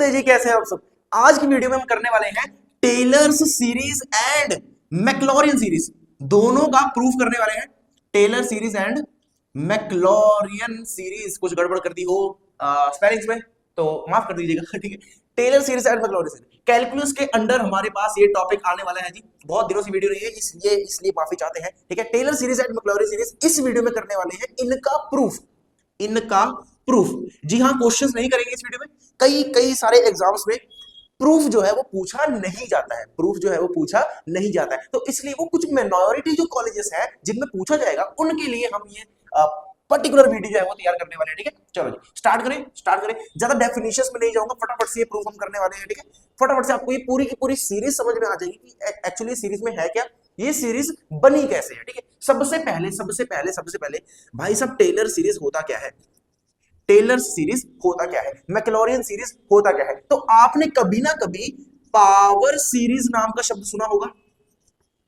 नमस्ते जी, कैसे हैं आप सब। आज की वीडियो में हम करने वाले हैं tailors series and Maclaurin series, दोनों का प्रूफ करने वाले हैं। Taylor series and Maclaurin series, कुछ गड़बड़ कर दी हो स्पेलिंग्स में तो माफ कर दीजिएगा, ठीक है। Taylor series and Maclaurin series calculus के अंडर हमारे पास ये टॉपिक आने वाला है जी। बहुत दिनों से वीडियो नहीं है, इसलिए माफी चाहते हैं, ठीक है। Taylor series and Maclaurin series इस वीडियो में करने वाले हैं इनका प्रूफ। जी हाँ, क्वेश्चंस नहीं करेंगे इस वीडियो में। कई सारे एग्जाम्स में प्रूफ जो है वो पूछा नहीं जाता है, तो इसलिए वो कुछ माइनॉरिटी जो कॉलेजेस हैं जिनमें पूछा जाएगा, उनके लिए हम ये पर्टिकुलर वीडियो जो है वो तैयार करने वाले हैं, ठीक है। चलो जी स्टार्ट करें। ज्यादा डेफिनेशंस में नहीं जाऊंगा, फटाफट से ये प्रूफ हम करने वाले हैं, ठीक है। फटाफट से आपको ये पूरी की पूरी सीरीज समझ में आ जाएगी कि एक्चुअली सीरीज में है क्या, ये सीरीज बनी कैसे है, ठीक है। सबसे पहले भाई साहब, टेलर सीरीज होता क्या है, टेलर सीरीज होता क्या है, मैक्लॉरियन सीरीज होता क्या है। तो आपने कभी ना कभी पावर सीरीज नाम का शब्द सुना होगा,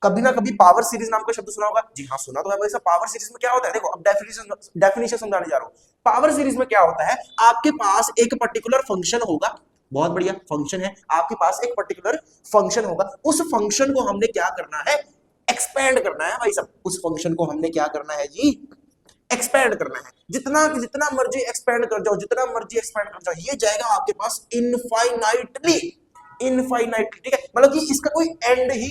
पावर सीरीज नाम का शब्द सुना होगा। जी हाँ, सुना तो है भाई साहब। पावर सीरीज में क्या होता है, देखो अब डेफिनेशन समझाने जा रहा हूं। पावर सीरीज में क्या होता है, आपके पास एक पर्टिकुलर फंक्शन होगा, बहुत बढ़िया फंक्शन है, आपके पास एक पर्टिकुलर फंक्शन होगा। उस फंक्शन को हमने क्या करना है, एक्सपेंड करना है भाई साहब। उस फंक्शन को हमने क्या करना है जी, एक्सपेंड करना है। जितना मर्जी एक्सपेंड कर जाओ, ये जाएगा आपके पास इनफाइनाइटली, ठीक है। मतलब कि इसका कोई एंड ही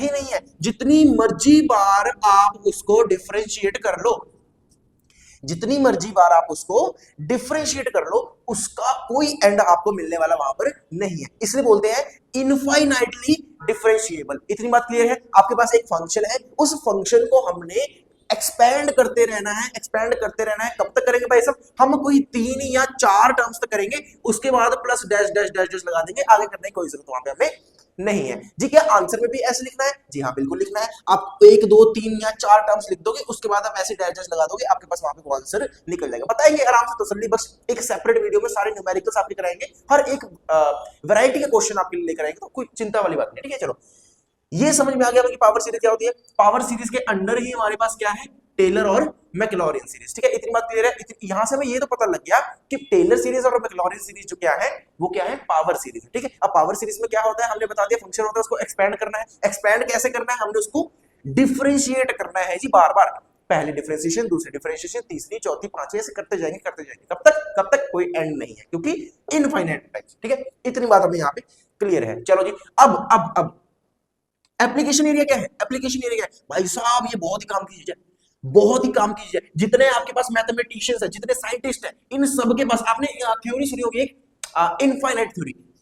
नहीं है, जितनी मर्जी बार आप उसको डिफरेंशिएट कर लो, उसका कोई एंड आपको मिलने वाला वहां पर नहीं है। इसलिए बोलते हैं इनफाइनाइटली डिफरेंशिएबल। इतनी बात क्लियर है। आपके पास एक फंक्शन है, उस फंक्शन को हमने एक्सपेंड करते रहना है। कब तक करेंगे भाई साहब, हम कोई 3 या 4 टर्म्स तक करेंगे, उसके बाद plus dash dash dash dash लगा देंगे, आगे करने की कोई जरूरत वहां पे हमें नहीं है जी। क्या आंसर में भी ऐसे लिखना है? जी हाँ, बिल्कुल लिखना है। आप 1 2 3 या 4 टर्म्स लिख दोगे, उसके बाद आप ऐसे डैश डैश लगा दोगे, आपके पास वहां पे वो आंसर निकल जाएगा। बताएंगे आराम से, तसल्ली बख्श एक सेपरेट वीडियो में सारे न्यूमेरिकल्स आपके कराएंगे, हर एक वैरायटी के क्वेश्चन आपके लिए लेकर आएंगे, तो कोई चिंता वाली बात नहीं, ठीक है। चलो ये समझ में आ गया कि पावर सीरीज क्या होती है। पावर सीरीज के अंडर ही हमारे पास क्या है, टेलर और मैक्लॉरियन सीरीज, ठीक है। इतनी बात क्लियर है। यहां से हमें ये तो पता लग गया कि टेलर सीरीज और मैक्लॉरियन सीरीज जो क्या है, वो क्या है, पावर सीरीज है, ठीक है। अब पावर सीरीज में क्या होता है, हमने बता दिया, फंक्शन होता है, उसको एक्सपेंड करना है। एक्सपेंड कैसे करना है, हमने उसको डिफरेंशिएट करना है जी, बार बार। पहले डिफरेंशिएशन, दूसरी डिफरेंशिएशन, तीसरी, चौथी, पांचवी, ऐसे करते जाएंगे। कब तक कोई एंड नहीं है, क्योंकि इनफाइनाइट टाइम्स, ठीक है। इतनी बात हमें यहाँ पे क्लियर है। चलो जी, अब एप्लीकेशन एरिया क्या है, भाई साहब, ये बहुत ही काम की चीज है। जितने आपके पास मैथमेटिशियंस है, जितने साइंटिस्ट है, इन सब के पास आपने थ्योरी सुनी होगी,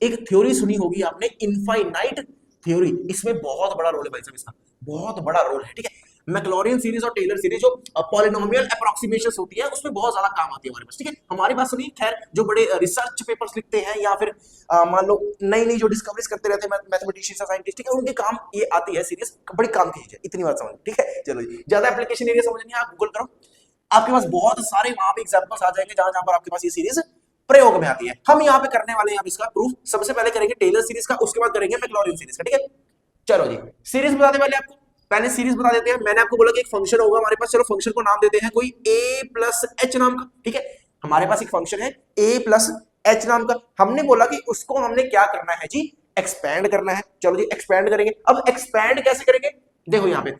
एक थ्योरी सुनी होगी आपने, इनफाइनाइट थ्योरी। इसमें बहुत बड़ा रोल है भाई साहब, इसका बहुत बड़ा रोल है, ठीक है। मैक्लॉरियन सीरीज और टेलर सीरीज जो पॉलिनोमियल अप्रोक्सीमेशंस होती है, उसमें बहुत ज्यादा काम आती है हमारे पास, ठीक है। हमारे पास नहीं, खैर जो बड़े रिसर्च पेपर्स लिखते हैं, या फिर मान लो नई जो डिस्कवरीज करते रहते हैं मैथमेटिशियंस, साइंटिस्ट, ठीक है, उनके काम ये आती है सीरीज, बड़ी काम की चीज है। इतनी बात समझ, ठीक है। चलो जी, ज्यादा एप्लीकेशन एरिया समझनी है, आप गूगल करो, आपके पास बहुत सारे वहां पे एग्जांपल्स आ जाएंगे जहां पर आपके पास ये सीरीज प्रयोग में आती है। हम यहाँ पे करने वाले हैं इसका प्रूफ। सबसे पहले करेंगे टेलर सीरीज का, उसके बाद करेंगे मैक्लॉरियन सीरीज का, ठीक है। चलो जी, सीरीज बताते पहले सीरीज बता देते हैं। मैंने आपको बोला कि एक फंक्शन होगा हमारे पास, चलो फंक्शन को नाम देते हैं कोई a प्लस एच नाम का, ठीक है। हमारे पास एक फंक्शन है a प्लस एच नाम का, हमने बोला कि उसको हमने क्या करना है जी, एक्सपेंड करना है। चलो जी, एक्सपेंड करेंगे। अब एक्सपेंड कैसे करेंगे, देखो यहाँ पे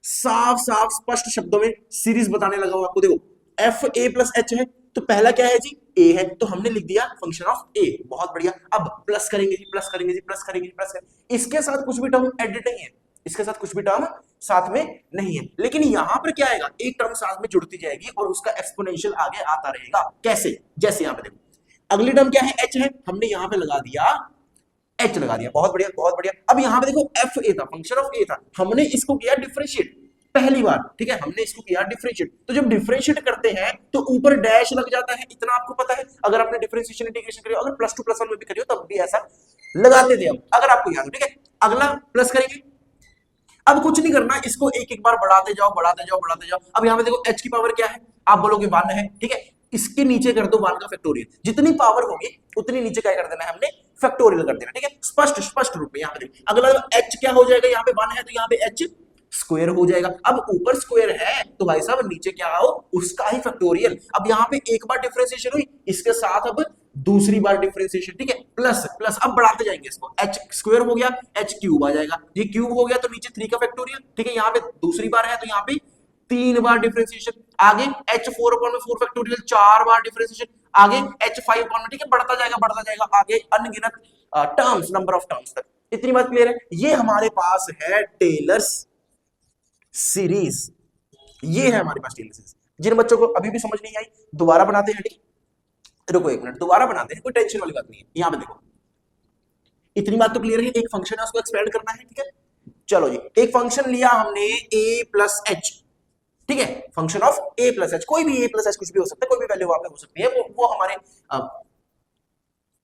साफ स्पष्ट शब्दों में सीरीज बताने लगा हूं आपको। देखो एफ ए प्लस एच है, तो पहला क्या है जी, a है, तो हमने लिख दिया फंक्शन ऑफ a, बहुत बढ़िया। अब प्लस करेंगे जी, इसके साथ कुछ भी टर्म एडिट नहीं है, इसके साथ कुछ भी टर्म साथ में नहीं है, लेकिन यहां पर क्या आएगा, एक टर्म साथ में जुड़ती जाएगी और उसका एक्सपोनेंशियल आगे आता रहेगा। कैसे, जैसे यहां पे देखो, अगली टर्म क्या है, h है, हमने यहां पे लगा दिया h, बहुत बढ़िया। अब यहां पे देखो f a था, फंक्शन ऑफ a था, हमने इसको किया डिफरेंशिएट पहली बार, ठीक है, हमने इसको किया डिफरेंशिएट। तो जब डिफरेंशिएट करते हैं तो ऊपर डैश लग जाता है, इतना आपको पता है। अगर आपने डिफरेंशिएशन इंटीग्रेशन करी हो, अगर +2 +1 में भी करी हो, तब भी ऐसा लगाते थे हम, अगर आपको याद हो, ठीक है। अगला प्लस करेंगे, अब कुछ नहीं करना, इसको एक बार बढ़ाते जाओ। अब यहाँ पे देखो h की पावर क्या है, आप बोलोगे 1 है, ठीक है। इसके नीचे कर दो 1 का फैक्टोरियल, जितनी पावर होगी उतनी नीचे क्या कर देना है, हमने फैक्टोरियल कर देना, ठीक है। स्पष्ट रूप में यहाँ पे देखो। अगला h क्या हो जाएगा, यहाँ पे 1 है तो यहाँ पे h स्क्वायर हो जाएगा। अब ऊपर स्क्वायर है तो भाई साहब नीचे क्या हो, उसका ही फैक्टोरियल। अब यहाँ पे एक बार डिफरेंशिएशन हुई, इसके साथ अब दूसरी बार डिफरेंशिएशन, ठीक है, प्लस प्लस, अब बढ़ाते जाएंगे इसको, एच स्क्वायर हो गया, एच क्यूब आ जाएगा, ये क्यूब हो गया तो नीचे 3 का फैक्टोरियल, ठीक है, यहाँ पे दूसरी बार है तो यहाँ पे 3 बार डिफरेंशिएशन, आगे h4 अपॉन में 4 फैक्टोरियल 4 बार डिफरेंशिएशन, आगे h5 अपॉन में, ठीक है, बढ़ता जाएगा आगे अनगिनत टर्म्स, नंबर ऑफ टर्म्स तक। इतनी बात क्लियर है? ये हमारे पास है टेलर्स सीरीज, ये है हमारे पास टेलर सीरीज। जिन बच्चों को अभी भी समझ नहीं आई दोबारा बनाते हैं, ठीक, रुको एक मिनट, दोबारा बनाते हैं, कोई टेंशन वाली बात नहीं है। यहां पे देखो, इतनी बात तो क्लियर है, एक फंक्शन है उसको एक्सपेंड करना है, ठीक है। चलो जी, एक फंक्शन लिया हमने a प्लस एच, ठीक है, function of a plus H, कोई भी a प्लस एच कुछ भी हो सकता है, कोई भी वैल्यू वहां पे हो सकती है, वो हमारे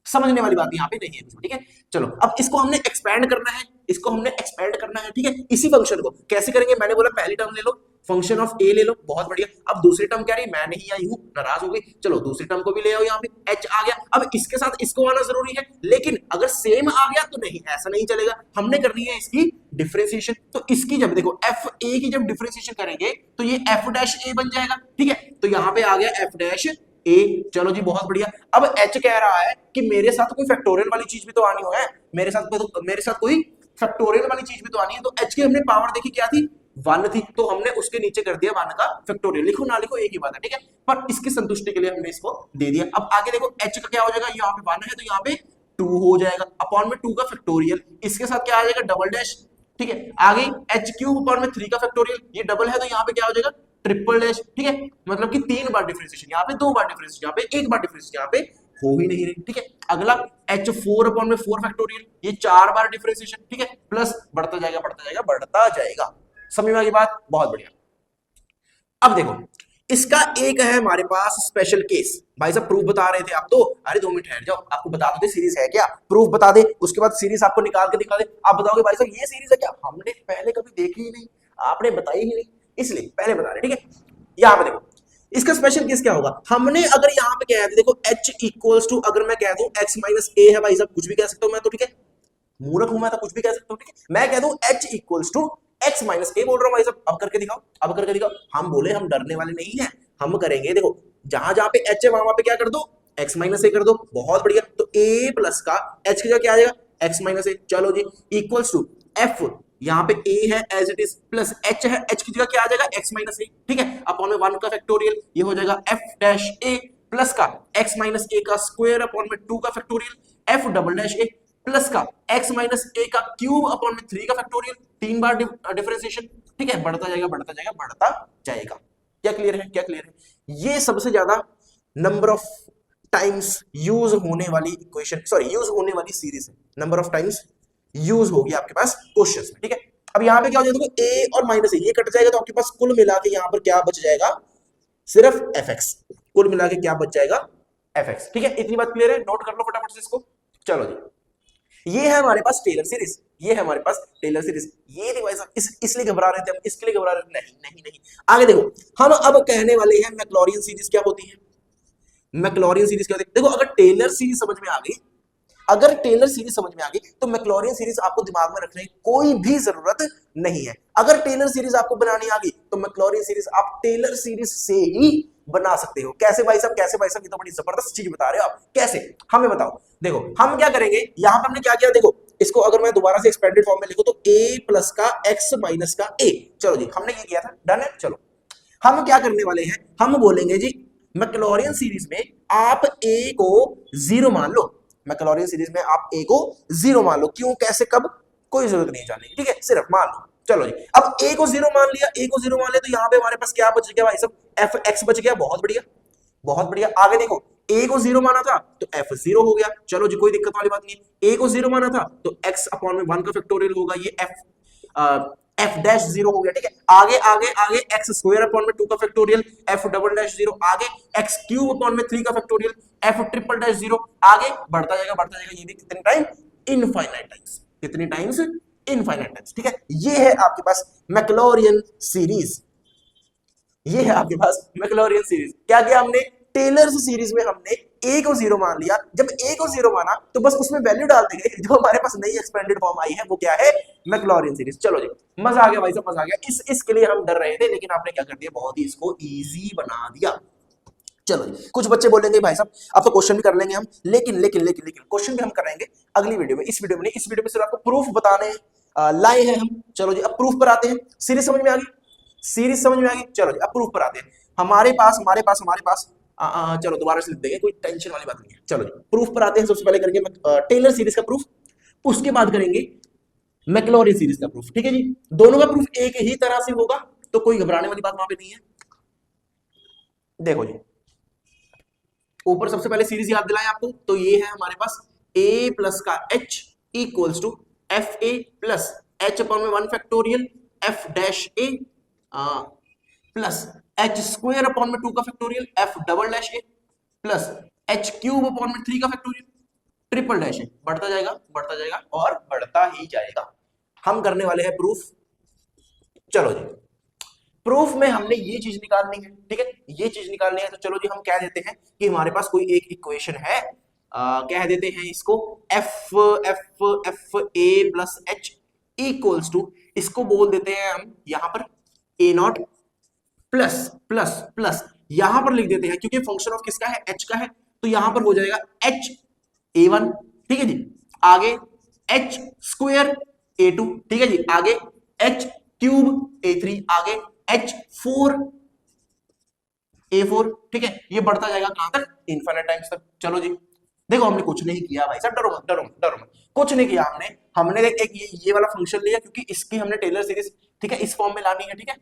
समझने वाली बात यहाँ पे नहीं है, ठीक है। चलो अब इसको हमने एक्सपैंड करना है, इसको हमने एक्सपैंड करना है, ठीक है। इसी फंक्शन को कैसे करेंगे, मैंने बोला पहली टर्म ले लो, फंक्शन ऑफ ए ले लो, बहुत बढ़िया। अब दूसरी टर्म क्या रही, मैं नहीं आई हूं, नाराज हो गई, चलो दूसरी टर्म को भी ले आओ, यहाँ पे एच आ गया, अब इसके साथ इसको आना जरूरी है, लेकिन अगर सेम आ गया तो नहीं, ऐसा नहीं चलेगा, हमने करनी है इसकी डिफरेंशिएशन। तो इसकी जब देखो एफ ए की जब डिफरेंशिएशन करेंगे तो ये एफ डैश ए बन जाएगा, ठीक है, तो यहाँ पे आ गया एफ डैश ए, चलो जी बहुत बढ़िया। अब एच कह रहा है कि मेरे साथ कोई फैक्टोरियल वाली चीज भी तो आनी है, मेरे साथ कोई फैक्टोरियल वाली चीज भी तो आनी है, तो एच की हमने पावर देखी क्या थी, 1 थी, तो हमने उसके नीचे कर दिया 1 का फैक्टोरियल, लिखो ना लिखो एक ही बात है, ठीक है, पर इसकी संतुष्टि के लिए हमने इसको दे दिया। अब आगे देखो एच का क्या हो जाएगा, यहाँ पे 1 है तो यहाँ पे 2 हो जाएगा, अपॉन में 2 का फैक्टोरियल, इसके साथ क्या आ जाएगा, डबल डैश, ठीक है, आगे एच क्यूब अपॉन में 3 का फैक्टोरियल, ये डबल है तो यहाँ पे क्या हो जाएगा, ट्रिपल डैश, ठीक है, मतलब कि 3 बार डिफरेंशिएशन, यहाँ पे 2 बार डिफरेंशिएशन, यहाँ पे 1 बार डिफरेंशिएशन, यहाँ पे हो ही नहीं रही, ठीक है। अगला h4 अपॉन में 4 फैक्टोरियल, ये 4 बार डिफरेंशिएशन, ठीक है, प्लस बढ़ता जाएगा। समझ में आ गई बात, बहुत बढ़िया। अब देखो इसका एक है हमारे पास स्पेशल केस, भाई साहब प्रूफ बता रहे थे आप तो, अरे 2 मिनट ठहर जाओ, आपको बता दो सीरीज है क्या, प्रूफ बता दे, उसके बाद सीरीज आपको निकाल के दिखा दे, आप बताओगे भाई साहब ये सीरीज है क्या, हमने पहले कभी देखी ही नहीं, आपने बताई ही नहीं, इसलिए पहले बता रहे, ठीक है। यहां पे देखो इसका स्पेशल केस क्या होगा, हमने अगर यहाँ पे कह दिया, देखो h इक्वल्स टू, अगर मैं कह दूं x माइनस ए है, भाई साहब कुछ भी कह सकता हूं मैं तो, ठीक है, मूर्ख हूं मैं तो कुछ भी कह सकता हूं, ठीक है, मैं कह दूं h equals to x minus a बोल रहा हूं भाई साहब, अब करके दिखाओ, हम बोले हम डरने वाले नहीं है, हम करेंगे, देखो जहां जहां पे h है वहां पे क्या कर दो, x माइनस ए कर दो, बहुत बढ़िया, तो a प्लस का h की जगह क्या आ जाएगा, x माइनस ए, चलो जी, इक्वल्स टू f, यहाँ पे a है as it is, plus h है, h की जगह क्या आ जाएगा, x माइनस ए, ठीक है, अपॉन में 1 का फैक्टोरियल, ये हो जाएगा f डैश a प्लस का x माइनस ए का स्क्वायर अपॉन में 2 का factorial, f double dash a plus का x माइनस ए का क्यूब अपॉन में 3 का फैक्टोरियल, 3 बार डिफरेंशिएशन, ठीक है, बढ़ता जाएगा। क्या क्लियर है? ये सबसे ज्यादा नंबर ऑफ टाइम्स यूज होने वाली इक्वेशन, यूज होने वाली सीरीज है, नंबर ऑफ टाइम्स यूज होगी आपके पास क्वेश्चंस में, ठीक है। अब यहां पे क्या हो जाएगा, a और माइनस ए ये कट जाएगा, तो आपके पास कुल मिला के यहां पर क्या बच जाएगा, सिर्फ fx, कुल मिला के क्या बच जाएगा, fx, ठीक है। इतनी बात क्लियर है, नोट कर लो फटाफट से इसको। चलो जी, ये है हमारे पास टेलर सीरीज, ये देखो भाई साहब, इसलिए घबरा रहे थे हम, इसके लिए घबरा रहे थे, नहीं। आगे देखो, हम अब कहने वाले हैं मैक्लॉरियन सीरीज क्या होती है, देखो अगर टेलर सीरीज समझ में आ गई, तो मैक्लॉरियन सीरीज आपको दिमाग में रखने की कोई भी जरूरत नहीं है। अगर टेलर सीरीज आपको बनानी आ गई तो मैक्लॉरियन सीरीज आप टेलर सीरीज से ही बना सकते हो। कैसे भाई साहब, ये तो बड़ी जबरदस्त चीज बता रहे हो आप, कैसे हमें बताओ। देखो हम क्या करेंगे, यहां पर हमने क्या किया, देखो इसको अगर मैं दोबारा से एक्सपेंडेड फॉर्म में लिखूं तो a प्लस का x माइनस का a, चलो जी हमने ये किया था, डन है। चलो हम क्या करने वाले हैं, हम बोलेंगे जी मैक्लॉरियन सीरीज में आप a को 0 मान लो, मैक्लॉरियन सीरीज में आप a को 0 मान लो, क्यों कैसे कब कोई जरूरत नहीं जानने की, ठीक है, सिर्फ मान लो। चलो जी, अब a को 0 मान लिया, तो यहाँ पे हमारे पास क्या बच गया भाई साहब, fx बच गया, बहुत बढ़िया। आगे देखो a को 0 माना था तो f 0 हो गया, चलो जी कोई दिक्कत वाली बात नहीं है। a को 0 माना था तो x अपॉन में 1 का फैक्टोरियल होगा, ये f डैश 0 हो गया, ठीक है। आगे x स्क्वायर अपॉन में 2 का फैक्टोरियल, f डबल डैश 0, आगे x क्यूब अपॉन में 3 का फैक्टोरियल, f ट्रिपल डैश 0, आगे बढ़ता जाएगा, ये भी कितने टाइम, इनफाइनाइट टाइम्स, ठीक है। ये है आपके पास मैक्लॉरियन सीरीज, क्या किया हमने, टेलर्स सीरीज में हमने a को 0 मान लिया, जब a को 0 माना तो बस उसमें वैल्यू डाल देंगे, जो हमारे पास नई एक्सपेंडेड फॉर्म आई है वो क्या है, मैक्लॉरियन सीरीज। चलो जी मजा आ गया भाई साहब, इसके लिए हम डर रहे थे, लेकिन आपने क्या कर दिया, बहुत ही इसको इजी बना दिया। चलो जी, कुछ बच्चे बोलेंगे भाई साहब अब तो क्वेश्चन भी कर लेंगे हम, लेकिन लेकिन लेकिन लेकिन क्वेश्चन भी हम करेंगे अगली वीडियो में, इस वीडियो में नहीं, इस वीडियो में सिर्फ आपको प्रूफ बताने लाए हैं हम। चलो जी, अब प्रूफ पर आते हैं। सीरीज समझ में आ गई? सीरीज समझ में आ गई? चलो जी, अब प्रूफ पर आते हैं। हमारे पास चलो दोबारा से लिख देंगे, कोई टेंशन वाली बात नहीं है। चलो जी, प्रूफ पर आते हैं। सबसे पहले करेंगे टेलर सीरीज का प्रूफ, उसके बाद करेंगे मैक्लॉरिन सीरीज का प्रूफ। ठीक है जी, दोनों का प्रूफ एक ही तरह से होगा, तो कोई घबराने वाली बात वहां पे नहीं है। देखो जी, ऊपर सबसे पहले सीरीज याद दिलाएं आपको, तो ये है हमारे पास a प्लस का h equals to f a plus h upon में 1 factorial f dash a plus h square upon में 2 का factorial f double dash a plus h cube upon में 3 का फैक्टोरियल ट्रिपल डैश ए। बढ़ता जाएगा बढ़ता जाएगा और बढ़ता ही जाएगा। हम करने वाले हैं प्रूफ। चलो जी, प्रूफ में हमने ये चीज निकालनी है। ठीक है, ये चीज निकालनी है, तो चलो जी हम कह देते हैं कि हमारे पास कोई एक इक्वेशन है, कह देते हैं इसको f f f a plus h equals to, इसको बोल देते हैं हम यहां पर a naught plus plus plus, यहां पर लिख देते हैं क्योंकि फंक्शन ऑफ किसका है, एच का है, तो यहां पर हो जाएगा एच ए वन। ठीक है जी, आगे एच स्क्वायर ए टू। ठीक है जी, आगे एच क्यूब ए थ्री, आगे H4 A4। ठीक है, ये बढ़ता जाएगा कहां तक, इनफिनिट टाइम्स तक। चलो जी, देखो हमने कुछ नहीं किया भाई साहब, डरो मत डरो मत डरो मत, कुछ नहीं किया हमने एक ये वाला फंक्शन लिया क्योंकि इसकी हमने टेलर सीरीज, ठीक है, इस फॉर्म में लानी है। ठीक है,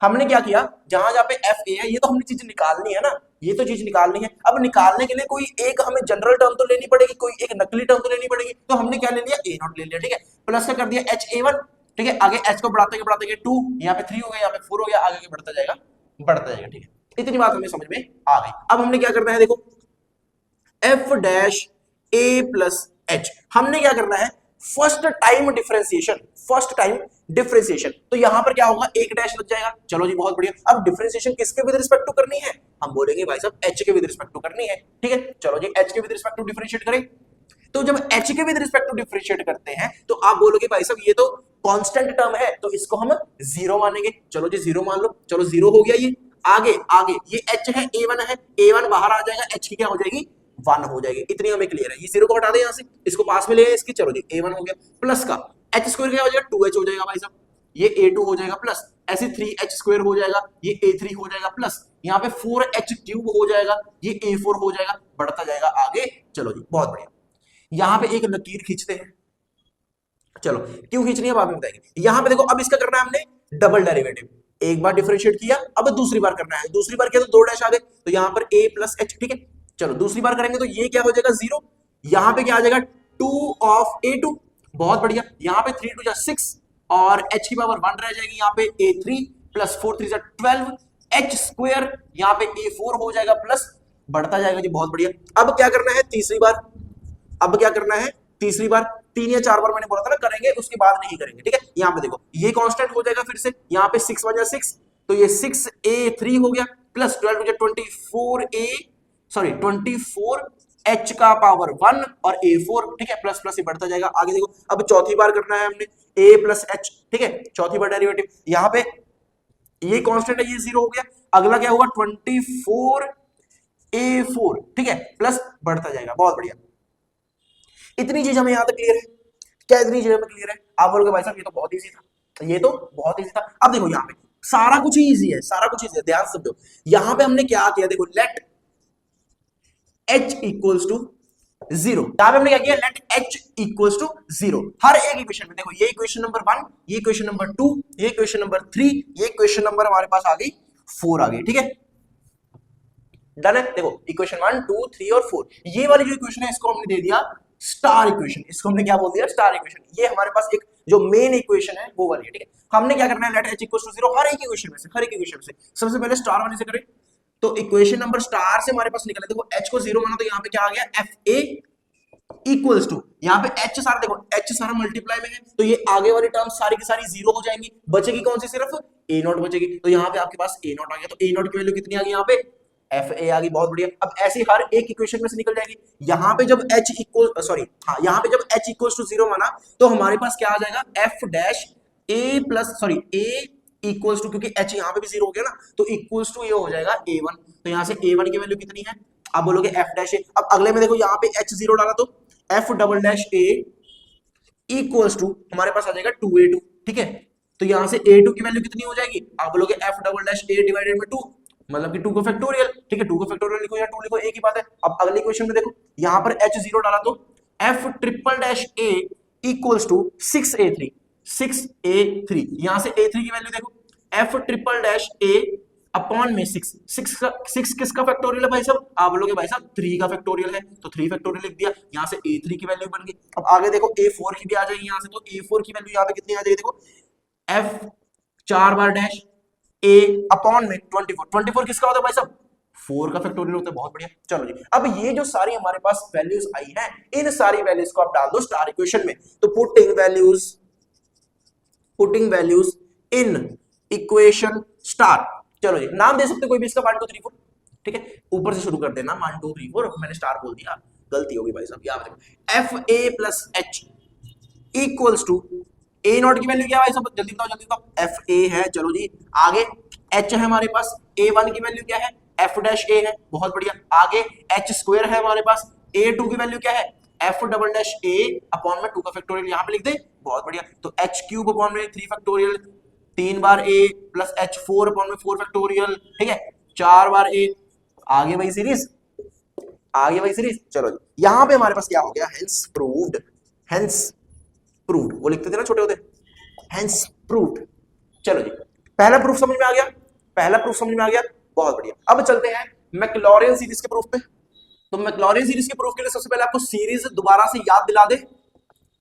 हमने क्या किया, जहां पे एफ ए है, ये तो हमने चीज निकालनी है ना, ये तो चीज निकालनी है। अब निकालने के लिए कोई एक हमें जनरल टर्म तो लेनी पड़ेगी, कोई एक नकली टर्म तो लेनी पड़ेगी, तो हमने क्या ले लिया, ए नॉट ले लिया। ठीक है, प्लस का कर दिया एच ए वन। ठीक है, आगे एच को बढ़ाते गए 2, यहाँ पे 3 हो गया, यहाँ पे 4 हो गया, आगे बढ़ता जाएगा बढ़ता जाएगा। ठीक है, इतनी बात हमें समझ में आ गई। अब हमने क्या करना है, देखो F dash a plus H, हमने क्या करना है, first time differentiation, first time differentiation. तो यहां पर क्या होगा, एक डैश लग जाएगा। चलो जी, बहुत बढ़िया। अब डिफरेंशिएशन किसके विद रिस्पेक्ट टू करनी है, हम बोलेंगे भाई साहब एच के विद रिस्पेक्ट टू करनी है। ठीक है, चलो जी, एच के विद रिस्पेक्ट टू डिफरेंशिएट करें। तो जब h के विद रिस्पेक्ट टू डिफरेंशिएट करते हैं, तो आप बोलोगे भाई साहब ये तो कांस्टेंट टर्म है, तो इसको हम जीरो मानेंगे। चलो जी, जीरो मान लो। चलो जीरो हो गया ये। आगे आगे ये h है, a1 है, a1 बाहर आ जाएगा, h की क्या हो जाएगी, 1 हो जाएगी। इतनी हमें क्लियर है। ये जीरो को हटा दें यहां से, इसको पास में ले आए इसकी। चलो जी, a1 हो गया, प्लस का h स्क्वायर क्या हो जाएगा, 2h हो जाएगा भाई साहब, ये a2 हो जाएगा, प्लस ऐसे 3h स्क्वायर हो जाएगा, ये a3 हो जाएगा, प्लस यहाँ पे 4h क्यूब हो जाएगा, ये a4 हो जाएगा, बढ़ता जाएगा आगे। चलो जी, बहुत बढ़िया। यहां पे एक लकीर खींचते हैं। चलो क्यों खींचनी है बाद में बताएंगे। यहां पे देखो, अब इसका करना है हमने डबल डेरिवेटिव, एक बार डिफरेंशिएट किया, अब दूसरी बार करना है। दूसरी बार किया तो 2 डैश आ गए, तो यहां पर a प्लस एच। ठीक है, चलो दूसरी बार करेंगे तो ये क्या हो जाएगा, 0। यहां पे क्या आ जाएगा, 2 ऑफ a2। बहुत बढ़िया, यहां पे 3 2 6 और h की पावर 1 रह जाएगी, यहां पे a3 प्लस 4 3 12 h स्क्वायर, यहां पे a4 हो जाएगा, प्लस बढ़ता जाएगा जी। बहुत बढ़िया। अब क्या करना है, तीसरी बार, अब क्या करना है, तीसरी बार, 3 या 4 बार मैंने बोला था ना करेंगे, उसके बाद नहीं करेंगे। ठीक है, यहां पे देखो ये कांस्टेंट हो जाएगा फिर से, यहां पे 6 1 6, तो ये 6a3 हो गया, प्लस 12 24a, सॉरी 24 h का पावर 1 और a4। ठीक है, प्लस प्लस ही बढ़ता जाएगा। आगे देखो, अब चौथी बार करना है हमने a प्लस एच। ठीक है, चौथी बार डेरिवेटिव, यहां पे ये कांस्टेंट है, ये 0 हो गया। अगला क्या होगा, 24a4। ठीक है, प्लस बढ़ता जाएगा। बहुत बढ़िया, इतनी चीज हमें यहां तक क्लियर है। क्या इतनी चीज हमें क्लियर है? आप बोलोगे भाई साहब ये तो बहुत इजी था, ये तो बहुत इजी था। अब देखो यहाँ पे सारा कुछ ही इजी है, सारा कुछ इजी है, ध्यान से समझो। यहां पे हमने क्या किया, देखो लेट h इक्वल्स टू 0। यहां पे हमने क्या किया, लेट h इक्वल्स टू 0 हर एक इक्वेशन में। देखो ये इक्वेशन नंबर 1, ये इक्वेशन नंबर 2, ये इक्वेशन नंबर 3, ये इक्वेशन नंबर हमारे पास आ गई 4 आ गई। ठीक है, डन है। देखो इक्वेशन 1 2 3 और 4, ये वाली जो इक्वेशन है इसको हमने दे दिया स्टार इक्वेशन। इसको हमने क्या बोल दिया, स्टार इक्वेशन। ये हमारे पास एक जो मेन इक्वेशन है वो वाली है। ठीक है, हमने क्या करना है, लेट h इक्वल्स टू 0 हर एक इक्वेशन में से, हर एक इक्वेशन में से। सबसे पहले स्टार वाले से करें, तो इक्वेशन नंबर स्टार से हमारे पास निकला, देखो h को 0 माना, तो यहाँ पे क्या आ गया, fa इक्वल्स टू, यहाँ पे h सारा, देखो h सारा मल्टीप्लाई में है, तो ये आगे वाली टर्म सारी की सारी 0 हो जाएंगी, बचेगी कौन सी, सिर्फ a नॉट बचेगी। तो यहाँ पे आपके पास a नॉट आ गया, तो a नॉट की वैल्यू कितनी आ गई, यहाँ पे fa आ गई। बहुत बढ़िया। अब ऐसी हर एक इक्वेशन में से निकल जाएगी। यहाँ पे जब h इक्वल, सॉरी हाँ, यहाँ पे जब h इक्वल्स टू 0 माना, तो हमारे पास क्या आ जाएगा, f dash a plus, sorry a equals to, क्योंकि h यहाँ पे भी जीरो हो गया ना, तो इक्वल्स टू ये हो जाएगा a1। तो यहाँ से a1 की वैल्यू कितनी है, आप बोलोगे f डैश a। अब अगले में देखो यहाँ पे h जीरो डाला तो f double dash a equals to हमारे पास आ जाएगा 2a2, ठीक है। तो यहाँ से a2 की वैल्यू कितनी हो जाएगी, आप बोलोगे f double dash a divided में 2, मतलब कि 2 को फैक्टोरियल, ठीक है। 2 को फैक्टोरियल लिखो या 2 लिखो, एक ही बात है। अब अगले क्वेश्चन में देखो यहाँ पर h जीरो डाला तो f triple dash a equals to 6a3, 6a3। यहाँ से a3 की वैल्यू देखो, f triple dash a upon में 6, 6 किसका फैक्टोरियल है भाई साहब, आप बोलोगे भाई साहब 3 का फैक्टोरियल है, तो 3 फैक्टोरियल लिख दिया। यहाँ से a3 की वैल्यू बन गई। अब आगे देखो a4 की भी आ जाएगी यहाँ से, तो a4 की वैल्यू यहाँ पे कितनी आ जाएगी, देखो f 4 bar dash a upon में 24, 24 किसका होता है भाई साहब, 4 का फैक्टोरियल होता है। बहुत बढ़िया, चलो जी। अब ये जो सारी हमारे पास वैल्यूज आई हैं, इन सारी वैल्यूज को आप डाल दो स्टार इक्वेशन में। तो putting values in equation star. चलो जी, नाम दे सकते कोई भी इसका 1 2 3 4, ठीक है। ऊपर से शुरू कर देना 1 2 3 4, मैंने स्टार बोल दिया, गलती होगी भाई साहब। याद रखो f a plus h equals to a naught की वैल्यू क्या है भाई साहब, जल्दी बताओ जल्दी बताओ। एफ ए है, चलो जी। आगे एच है हमारे पास, ए वन की वैल्यू क्या है, एफ डैश ए है, बहुत बढ़िया। आगे एच स्क्वायर है हमारे पास, ए टू की वैल्यू क्या है, एफ डबल डैश ए अपॉन में 2 का फैक्टोरियल यहाँ पे लिख दे, बहुत बढ़िया। तो एच क्यूब अपॉन में 3 फैक्टोरियल, 3 बार ए प्लस एच 4 अपॉन में 4 फैक्टोरियल, ठीक है, 4 बार ए। आगे वही सीरीज, आगे वही सीरीज। चलो जी, यहां पे हमारे पास क्या हो गया, हेंस प्रूव्ड, हेंस प्रूव्ड, वो लिखते थे ना छोटे होते, हेंस प्रूव्ड। चलो जी, पहला प्रूफ समझ में आ गया, पहला प्रूफ समझ में आ गया, बहुत बढ़िया। अब चलते हैं मैक्लॉरिन सीरीज के प्रूफ पे। तो मैक्लॉरिन सीरीज के प्रूफ के लिए सबसे पहले आपको सीरीज दोबारा से याद दिला दे।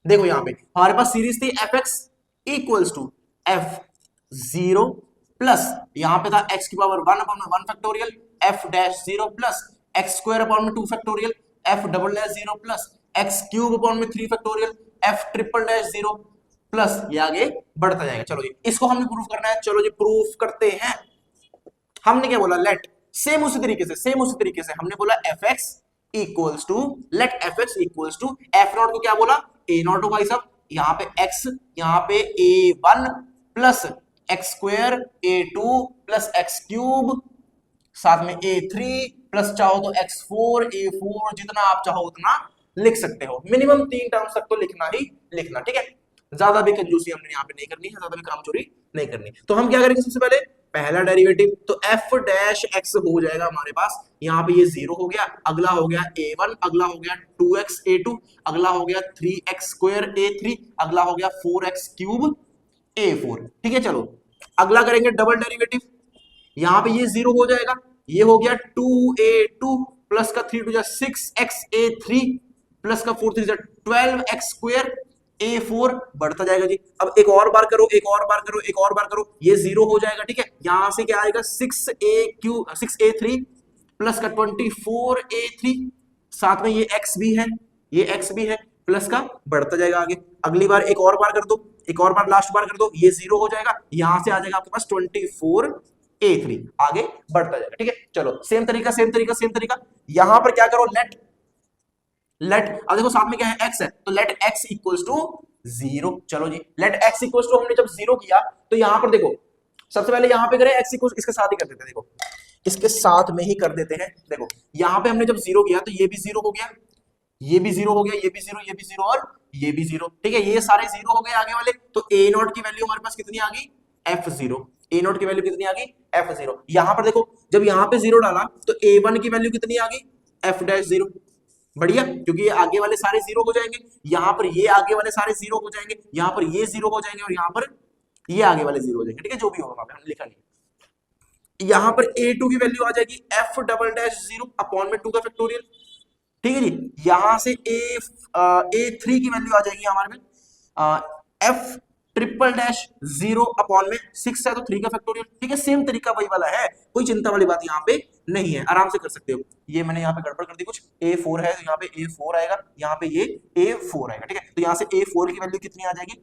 देखो यहां पे हमारे पास सीरीज थी f x equals to f zero plus यहां पे था एक्स की पावर 1 अपॉन में 1 factorial, f dash zero plus x square upon में 2 factorial, f double dash zero plus x cube upon में 3 factorial, F triple dash zero plus, ये आगे बढ़ता जाएगा। चलो जी, इसको हमने प्रूफ करना है, चलो जी प्रूफ करते हैं। हमने क्या बोला, लेट, सेम उसी तरीके से हमने बोला f x equals to, let f x equals to f naught को क्या बोला, ए नॉट हो भाई साहब, यहाँ पे एक्स, यहाँ पे ए वन प्लस एक्स स्क्वायर, ए टू प्लस एक्स क्यूब, साथ में ए थ्री प्लस चाहो तो एक्स फोर, ए फोर, जितना आप चाहो उतना लिख सकते हो। मिनिमम 3 टर्म्स तक तो लिखना ही लिखना, ठीक है। ज्यादा भी कंजूसी हमने यहाँ पे नहीं करनी है, ज्यादा भी कामचोरी नहीं करनी। तो हम क्या करेंगे, सबसे पहले पहला डेरिवेटिव, तो एफ डैश एक्स हो जाएगा हमारे पास, यहाँ पे ये 0 हो गया, अगला हो गया a1, अगला हो गया 2x a2, अगला हो गया 3x स्क्वायर a3, अगला हो गया 4x क्यूब a4, ठीक है। चलो अगला करेंगे डबल डेरिवेटिव, यहाँ पे ये 0 हो जाएगा, ये हो गया 2a2 प्लस का 3 टू 6x a3 प्लस का 4 3 12x स्क्वायर a4, बढ़ता जाएगा जी। अब एक और बार करो, एक और बार करो, एक और बार करो, ये 0 हो जाएगा, ठीक है। यहां से क्या आएगा 6a3 प्लस का 24a3, साथ में ये x भी है, ये x भी है, प्लस का बढ़ता जाएगा आगे। अगली बार एक और बार कर दो, एक और बार लास्ट बार कर दो, ये 0 हो जाएगा, यहां से आ जाएगा आपके पास 24a3, आगे बढ़ता जाएगा, ठीक है। चलो सेम तरीका, यहां पर क्या करो, लेट, अब देखो साथ में क्या है, x है, तो लेट x इक्वल्स टू 0। चलो जी, लेट x इक्वल्स टू, हमने जब 0 किया तो यहां पर देखो, सबसे पहले यहां पे करें x इक्वल्स, इसके साथ ही कर देते हैं, देखो इसके साथ में ही कर देते हैं। देखो यहां पे हमने जब 0 किया तो ये भी 0 हो गया, ये भी 0 हो गया, ये भी 0, ये भी 0 और ये भी 0, ठीक है। ये सारे 0 हो गए आगे वाले, तो a नॉट की वैल्यू हमारे पास कितनी आ गई, f0, a नॉट की वैल्यू कितनी आ गई, f0। यहां पर देखो जब यहां पे 0 डाला तो a1 की वैल्यू कितनी आ गई, f डैश 0, बढ़िया, क्योंकि ये आगे वाले सारे 0 हो जाएंगे, यहां पर ये आगे वाले सारे 0 हो जाएंगे, यहां पर ये 0 हो जाएंगे और यहां पर ये आगे वाले 0 हो जाएंगे, ठीक है। जो भी होगा वहां पे हमने लिखा नहीं। यहां पर a2 की वैल्यू आ जाएगी f डबल डैश 0 अपॉन में 2 का फैक्टोरियल, ठीक है जी। यहां से a3 की वैल्यू आ जाएगी हमारे में f ट्रिपल डैश 0 अपॉन में 6 है तो 3 का फैक्टोरियल, ठीक है। सेम तरीका वही वाला है, कोई चिंता वाली बात यहाँ पे नहीं है, आराम से कर सकते हो। ये मैंने यहाँ पे गड़बड़ कर दी कुछ, a4 है तो यहाँ पे a4 आएगा, यहाँ पे ये a4 आएगा, ठीक है। तो यहाँ से a4 की वैल्यू कितनी आ जाएगी,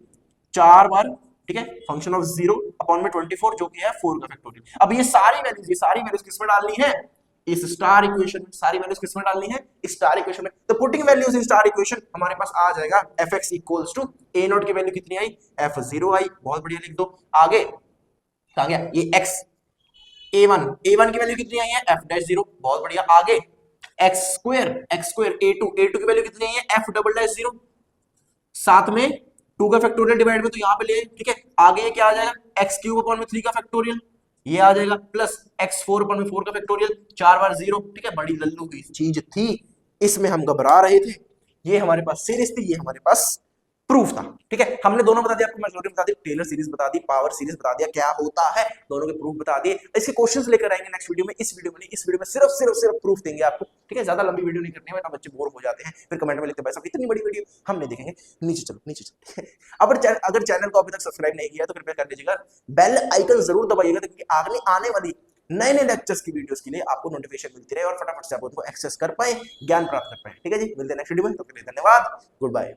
4 बार, ठीक है, फंक्शन ऑफ 0 अपॉन में 24 जो कि है 4 का फैक्टोरियल। अब ये सारी वैल्यूज किसमें डालनी है, इस स्टार इक्वेशन में, सारी वैल्यूज किसमें डालनी है, स्टार इक्वेशन में। तो putting values in star equation हमारे पास आ जाएगा fx equals to a naught की वैल्यू कितनी आई, f0 आई, बहुत बढ़िया, लिख दो आगे। कहा गया ये x a1 की वैल्यू कितनी आई है f डैश 0, बहुत बढ़िया। आगे x स्क्वायर a2 की वैल्यू कितनी आई है f डबल डैश 0, साथ में 2 का फैक्टोरियल डिवाइड में तो यहां पे ले, ठीक है। आगे ये क्या आ जाएगा x क्यूब अपॉन में 3 का फैक्टोरियल, ये आ जाएगा प्लस x4 अपॉन में 4 का फैक्टोरियल, 4 बार 0, ठीक है। बड़ी लल्लू की चीज थी, इसमें हम घबरा रहे थे। ये हमारे पास सीरीज थी, ये हमारे पास प्रूफ था, ठीक है। हमने दोनों बता दिया आपको, मैजॉरिटी बता दी, टेलर सीरीज बता दी, पावर सीरीज बता दिया क्या होता है, दोनों के प्रूफ बता दिए। इसके क्वेश्चंस लेकर आएंगे नेक्स्ट वीडियो में, इस वीडियो में नहीं, इस वीडियो में सिर्फ प्रूफ देंगे आपको, ठीक है। ज्यादा लंबी वीडियो नहीं करनी है वरना बच्चे बोर हो जाते हैं, फिर कमेंट में लिखते हैं भाई साहब इतनी बड़ी वीडियो हम नहीं देखेंगे। नीचे चलो अगर चैनल को अभी तक सब्सक्राइब नहीं किया तो कृपया कर लीजिएगा, बेल आइकन जरूर दबाइएगा, क्योंकि आने वाली नए लेक्चर्स की वीडियोस के लिए आपको नोटिफिकेशन मिलती रहे और फटाफट से आप उनको एक्सेस कर पाए, ज्ञान प्राप्त कर पाए, ठीक है जी। मिलते हैं नेक्स्ट वीडियो में, तो के लिए धन्यवाद, गुड बाय।